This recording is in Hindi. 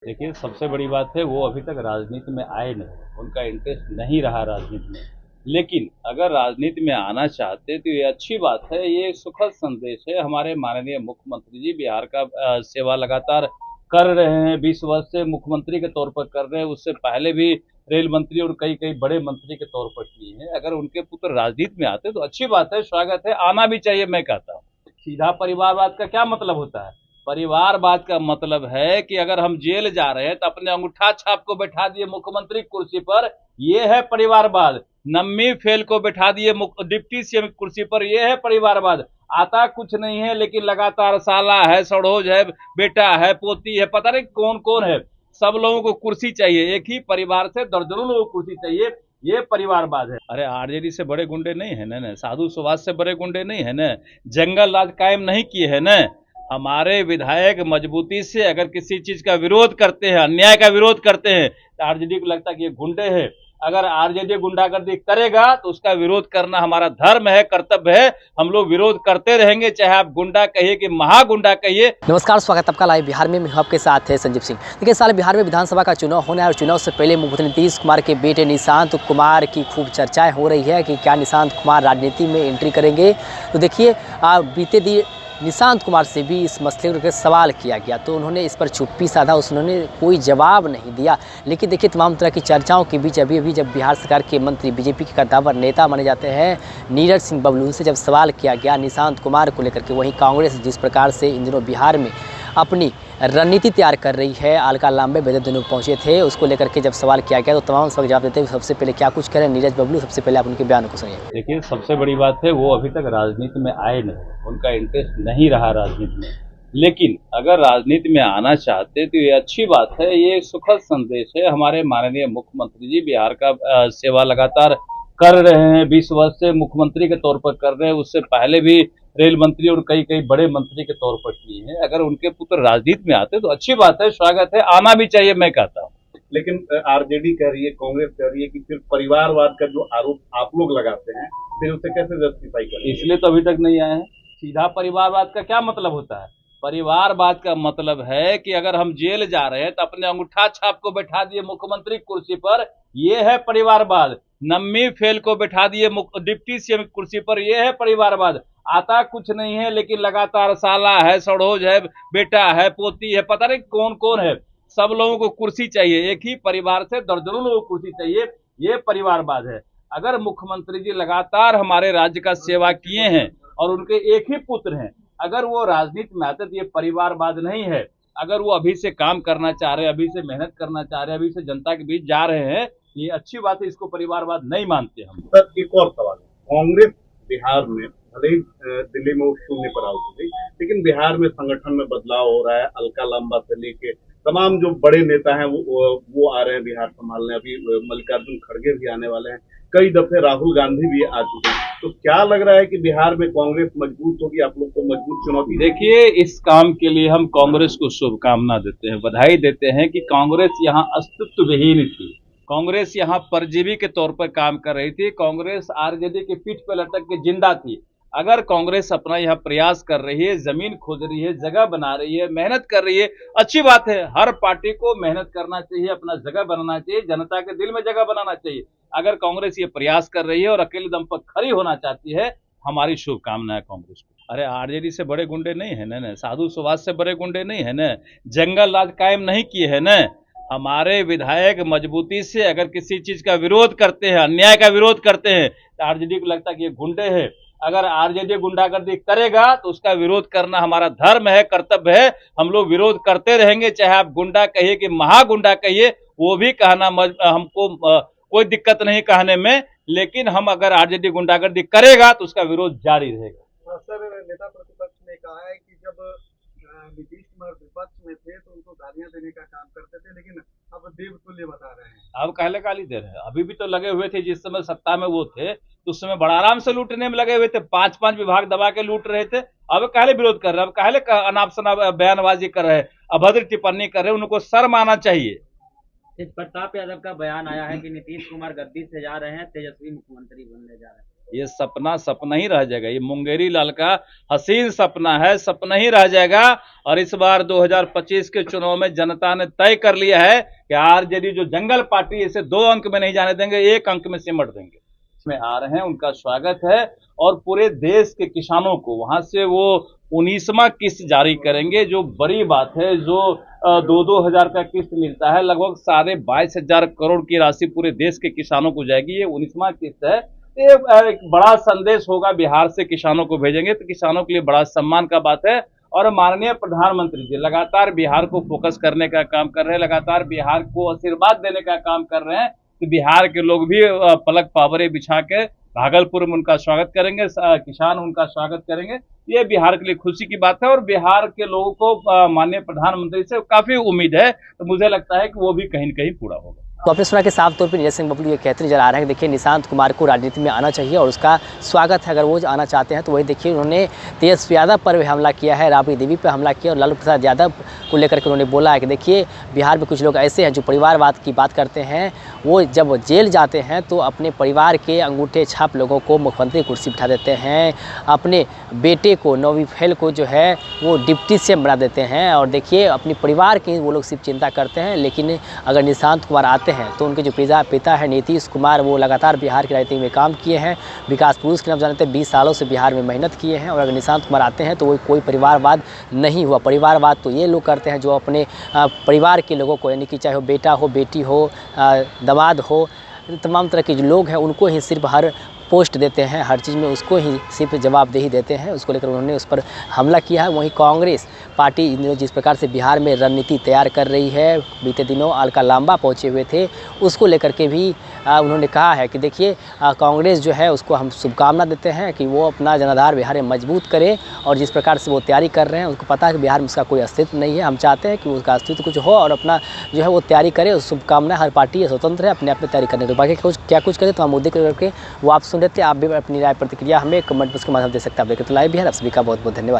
देखिए, सबसे बड़ी बात है वो अभी तक राजनीति में आए नहीं, उनका इंटरेस्ट नहीं रहा राजनीति में। लेकिन अगर राजनीति में आना चाहते तो ये अच्छी बात है, ये सुखद संदेश है। हमारे माननीय मुख्यमंत्री जी बिहार का सेवा लगातार कर रहे हैं, 20 वर्ष से मुख्यमंत्री के तौर पर कर रहे हैं, उससे पहले भी रेल मंत्री और कई बड़े मंत्री के तौर पर किए हैं। अगर उनके पुत्र राजनीति में आते तो अच्छी बात है, स्वागत है, आना भी चाहिए मैं कहता हूँ। सीधा परिवारवाद का क्या मतलब होता है? परिवारवाद का मतलब है कि अगर हम जेल जा रहे हैं तो अपने अंगूठा छाप को बैठा दिए मुख्यमंत्री कुर्सी पर, ये है परिवारवाद। नम्मी फेल को बैठा दिए डिप्टी सीएम कुर्सी पर, ये है परिवारवाद। आता कुछ नहीं है लेकिन लगातार साला है, सड़ोज है, बेटा है, पोती है, पता नहीं कौन कौन है, सब लोगों को कुर्सी चाहिए। एक ही परिवार से दर्जनों लोगों को कुर्सी चाहिए, ये परिवारवाद है। अरे आरजेडी से बड़े गुंडे नहीं है ना, साधु सुभाष से बड़े गुंडे नहीं है ना, जंगल राज कायम नहीं किए है ना। हमारे विधायक मजबूती से अगर किसी चीज का विरोध करते हैं, अन्याय का विरोध करते हैं, तो आरजेडी को लगता है कि ये गुंडे हैं। अगर आरजेडी गुंडागर्दी करेगा तो उसका विरोध करना हमारा धर्म है, कर्तव्य है। हम लोग विरोध करते रहेंगे, चाहे आप गुंडा कहिए कि महागुंडा कहिए। नमस्कार, स्वागत आपका लाइव बिहार में। मैं आपके साथ है संजीव सिंह। देखिए, साल बिहार में विधानसभा का चुनाव होना है और चुनाव से पहले मुख्यमंत्री नीतीश कुमार के बेटे निशांत कुमार की खूब चर्चाएं हो रही है कि क्या निशांत कुमार राजनीति में एंट्री करेंगे। तो देखिए, बीते दिन निशांत कुमार से भी इस मसले को लेकर सवाल किया गया तो उन्होंने इस पर चुप्पी साधा, उन्होंने कोई जवाब नहीं दिया। लेकिन देखिए, तमाम तरह की चर्चाओं के बीच अभी जब बिहार सरकार के मंत्री, बीजेपी के कद्दावर नेता माने जाते हैं नीरज सिंह बबलू, उनसे जब सवाल किया गया निशांत कुमार को लेकर के, वहीं कांग्रेस जिस प्रकार से इन दिनों बिहार में अपनी रणनीति तैयार कर रही है, अलका लांबे बेदर दिनों पहुंचे थे, उसको लेकर के जब सवाल किया गया तो तमाम सवाल जवाब देते हुए सबसे पहले क्या कुछ करें नीरज बबलू, सबसे पहले आप उनके बयान को सुनिए। देखिए, सबसे बड़ी बात है वो अभी तक राजनीति में आए नहीं, उनका इंटरेस्ट नहीं रहा राजनीति में। लेकिन अगर राजनीति में आना चाहते तो ये अच्छी बात है, ये सुखद संदेश है। हमारे माननीय मुख्यमंत्री जी बिहार का सेवा लगातार कर रहे हैं, 20 वर्ष से मुख्यमंत्री के तौर पर कर रहे हैं, उससे पहले भी रेल मंत्री और कई बड़े मंत्री के तौर पर किए हैं। अगर उनके पुत्र राजनीति में आते तो अच्छी बात है, स्वागत है, आना भी चाहिए मैं कहता हूँ। लेकिन आरजेडी कह रही है, कांग्रेस कह रही है कि फिर परिवारवाद का जो आरोप आप लोग लगाते हैं, फिर उसे कैसे जस्टिफाई करें? इसलिए तो अभी तक नहीं आए हैं। सीधा परिवारवाद का क्या मतलब होता है? परिवारवाद का मतलब है कि अगर हम जेल जा रहे हैं तो अपने अंगूठा छाप को बैठा दिए मुख्यमंत्री कुर्सी पर, ये है परिवारवाद। नम्मी फेल को बैठा दिए डिप्टी सीएम कुर्सी पर, ये है परिवारवाद। आता कुछ नहीं है लेकिन लगातार साला है, सड़ोज है, बेटा है, पोती है, पता नहीं कौन कौन है, सब लोगों को कुर्सी चाहिए। एक ही परिवार से दर्जनों लोगों को कुर्सी चाहिए, ये परिवारवाद है। अगर मुख्यमंत्री जी लगातार हमारे राज्य का सेवा किए हैं और उनके एक ही पुत्र हैं, अगर वो राजनीति में आते तो ये परिवारवाद नहीं है। अगर वो अभी से काम करना चाह रहे हैं, अभी से मेहनत करना चाह रहे हैं, अभी से जनता के बीच जा रहे हैं, ये अच्छी बात है, इसको परिवारवाद नहीं मानते हम। सर, एक और सवाल है। कांग्रेस बिहार में भले ही दिल्ली में वो शून्य पर आउट हो गई, लेकिन बिहार में संगठन में बदलाव हो रहा है। अलका लांबा से लेके तमाम जो बड़े नेता हैं वो आ रहे हैं बिहार संभालने। अभी मल्लिकार्जुन खड़गे भी आने वाले हैं, कई दफे राहुल गांधी भी आ चुके हैं। तो क्या लग रहा है कि बिहार में कांग्रेस मजबूत होगी, आप लोग को मजबूत चुनौती? देखिए, इस काम के लिए हम कांग्रेस को शुभकामना देते हैं, बधाई देते हैं कि कांग्रेस यहाँ अस्तित्व विहीन थी। कांग्रेस यहाँ परजीवी के तौर पर काम कर रही थी। कांग्रेस आरजेडी की पीठ पर लटक के जिंदा थी। अगर कांग्रेस अपना यह प्रयास कर रही है, जमीन खोद रही है, जगह बना रही है, मेहनत कर रही है, अच्छी बात है। हर पार्टी को मेहनत करना चाहिए, अपना जगह बनाना चाहिए, जनता के दिल में जगह बनाना चाहिए। अगर कांग्रेस ये प्रयास कर रही है और अकेले दम पर खड़ी होना चाहती है, हमारी शुभकामनाएं कांग्रेस को। अरे आरजेडी से बड़े गुंडे नहीं है ना, साधु सुभाष से बड़े गुंडे नहीं है ना, जंगल राज कायम नहीं किए है ना। हमारे विधायक मजबूती से अगर किसी चीज का विरोध करते हैं, अन्याय का विरोध करते हैं, तो आरजेडी को लगता है कि ये गुंडे हैं। अगर आरजेडी गुंडागर्दी करेगा तो उसका विरोध करना हमारा धर्म है, कर्तव्य है। हम लोग विरोध करते रहेंगे, चाहे आप गुंडा कहिए कि महागुंडा कहिए, वो भी कहना हमको कोई दिक्कत नहीं कहने में। लेकिन हम अगर आरजेडी गुंडागर्दी करेगा तो उसका विरोध जारी रहेगा। सर, नेता प्रतिपक्ष ने कहा है कि जब नीतीश कुमार विपक्ष में थे तो उनको गालियां देने का काम करते थे, लेकिन अब देवतुल्य बता रहे हैं। अब कहले गाली दे रहे हैं? अभी भी तो लगे हुए थे, जिस समय सत्ता में वो थे तो उस समय बड़ा आराम से लूटने में लगे हुए थे, 5-5 विभाग दबा के लूट रहे थे। अब कहले विरोध कर रहे हैं, अब कहले अनाप शनाप बयानबाजी कर रहे हैं, अभद्र टिप्पणी कर रहे हैं, उनको शर्म आना चाहिए। तेज प्रताप यादव का बयान आया है कि नीतीश कुमार गद्दी से जा रहे हैं, तेजस्वी मुख्यमंत्री बनने जा रहे हैं। ये सपना सपना ही रह जाएगा। ये मुंगेरी लाल का हसीन सपना है, सपना ही रह जाएगा। और इस बार 2025 के चुनाव में जनता ने तय कर लिया है कि आरजेडी जो जंगल पार्टी, इसे 2 अंक में नहीं जाने देंगे, 1 अंक में सिमट देंगे। इसमें आ रहे हैं, उनका स्वागत है। और पूरे देश के किसानों को वहां से वो 19वां किस्त जारी करेंगे, जो बड़ी बात है। जो 2-2 हजार का किस्त मिलता है, लगभग 22,500 करोड़ की राशि पूरे देश के किसानों को जाएगी। ये 19वां किस्त है। ये एक बड़ा संदेश होगा, बिहार से किसानों को भेजेंगे तो किसानों के लिए बड़ा सम्मान का बात है। और माननीय प्रधानमंत्री जी लगातार बिहार को फोकस करने का काम कर रहे हैं, लगातार बिहार को आशीर्वाद देने का काम कर रहे हैं कि बिहार के लोग भी पलक पावरे बिछा के भागलपुर में उनका स्वागत करेंगे, किसान उनका स्वागत करेंगे। ये बिहार के लिए खुशी की बात है और बिहार के लोगों को माननीय प्रधानमंत्री से काफी उम्मीद है। तो मुझे लगता है कि वो भी कहीं न कहीं पूरा होगा। तो आपने सुना कि साफ तौर पे नीरज सिंह बबलू ये कहते नजर आ रहे हैं कि देखिए निशांत कुमार को राजनीति में आना चाहिए और उसका स्वागत है। अगर वो आना चाहते हैं तो वही देखिए, उन्होंने तेजस्वी यादव पर हमला किया है, राबड़ी देवी पर हमला किया और लालू प्रसाद यादव को लेकर के उन्होंने बोला है कि देखिए बिहार में कुछ लोग ऐसे हैं जो परिवारवाद की बात करते हैं। वो जब जेल जाते हैं तो अपने परिवार के अंगूठे छाप लोगों को मुख्यमंत्री कुर्सी बिठा देते हैं, अपने बेटे को नौवीं फेल को जो है वो डिप्टी सीएम बना देते हैं। और देखिए अपने परिवार की वो लोग सिर्फ चिंता करते हैं। लेकिन अगर निशांत कुमार आते हैं तो उनके जो पिता है नीतीश कुमार, वो लगातार बिहार की राजनीति में काम किए हैं, विकास पुरुष के नाम जानते हैं, 20 सालों से बिहार में मेहनत किए हैं। और अगर निशांत कुमार आते हैं तो वो कोई परिवारवाद नहीं हुआ। परिवारवाद तो ये लोग करते हैं जो अपने परिवार के लोगों को, यानी कि चाहे वो बेटा हो, बेटी हो, दामाद हो, तमाम तरह के जो लोग हैं उनको ही सिर्फ हर पोस्ट देते हैं, हर चीज़ में उसको ही सिर्फ जवाबदेही देते हैं। उसको लेकर उन्होंने उस पर हमला किया है। वहीं कांग्रेस पार्टी जिस प्रकार से बिहार में रणनीति तैयार कर रही है, बीते दिनों अलका लांबा पहुंचे हुए थे, उसको लेकर के भी उन्होंने कहा है कि देखिए कांग्रेस जो है उसको हम शुभकामना देते हैं कि वो अपना जनाधार बिहार में मजबूत करे। और जिस प्रकार से वो तैयारी कर रहे हैं, उनको पता है कि बिहार में उसका कोई अस्तित्व नहीं है। हम चाहते हैं कि उसका अस्तित्व कुछ हो और अपना जो है वो तैयारी करे। शुभकामना, हर पार्टी स्वतंत्र है अपने आप में तैयारी करने के। बाकी क्या कुछ करे तो हम मुद्दे करके वो आप सुन रहे थे। आप भी अपनी राय प्रतिक्रिया हमें कमेंट बॉक्स के माध्यम दे सकते हैं। आप देखते लाइव बिहार, आप सभी का बहुत बहुत धन्यवाद।